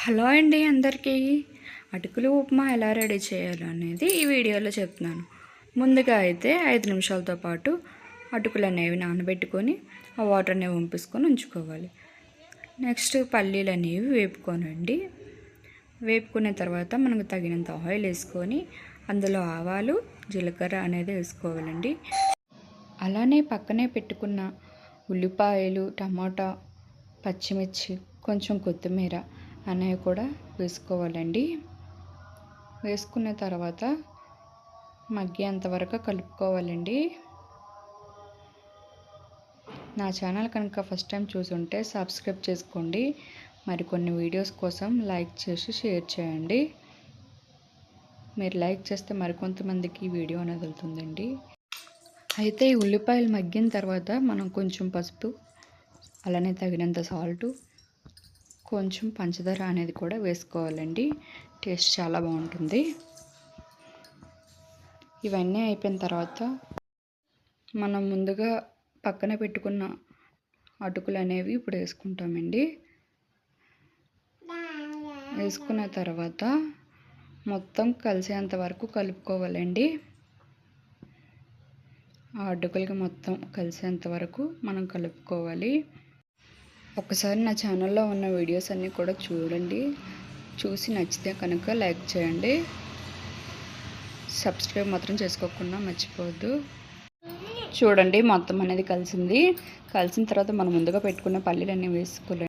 Hello అండి అందరికీ. అటుకులు ఉప్మా ఎలా రెడీ చేయాలో అనేది ఈ వీడియోలో చెప్తున్నాను. ముందుగా అయితే 5 నిమిషాలతో పాటు అటుకులు అనేవి నానబెట్టుకొని ఆ వాటర్ అనేవి వంపేసుకొని ఉంచుకోవాలి. నెక్స్ట్ పల్లీలు అనేవి వేపుకోనండి. వేపుకున్న తర్వాత మనకు తగినంత ఆయిల్ వేసుకొని అందులో ఆవాలు జీలకర్ర అనేది వేసుకోవాలండి. అలానే పక్కనే పెట్టుకున్న ఉల్లిపాయలు, టమాటా, పచ్చిమిర్చి, కొంచెం కొత్తిమీర అనేవి కూడా వేసుకోవాలండి. వేసుకున్న తర్వాత మగ్గేంతవరకు కలుపుకోవాలండి. నా ఛానల్ కనుక ఫస్ట్ టైం చూసుంటే సబ్స్క్రైబ్ చేసుకోండి. మరికొన్ని వీడియోస్ కోసం లైక్ చేసి షేర్ చేయండి. మీరు లైక్ చేస్తే మరికొంతమందికి ఈ వీడియో అనేది వెళ్తుందండి. అయితే ఈ ఉల్లిపాయలు మగ్గిన తర్వాత మనం కొంచెం పసుపు, అలానే తగినంత సాల్టు, కొంచెం పంచదార అనేది కూడా వేసుకోవాలండి. టేస్ట్ చాలా బాగుంటుంది. ఇవన్నీ అయిపోయిన తర్వాత మనం ముందుగా పక్కన పెట్టుకున్న అటుకులు అనేవి ఇప్పుడు వేసుకుంటామండి. వేసుకున్న తర్వాత మొత్తం కలిసేంత వరకు కలుపుకోవాలండి. ఆ అటుకులకి మొత్తం కలిసేంత వరకు మనం కలుపుకోవాలి. ఒకసారి నా ఛానల్లో ఉన్న వీడియోస్ అన్నీ కూడా చూడండి. చూసి నచ్చితే కనుక లైక్ చేయండి. సబ్స్క్రైబ్ మాత్రం చేసుకోకుండా మర్చిపోవద్దు. చూడండి మొత్తం అనేది కలిసింది. కలిసిన తర్వాత మనం ముందుగా పెట్టుకున్న పల్లీలన్నీ వేసుకోవాలి.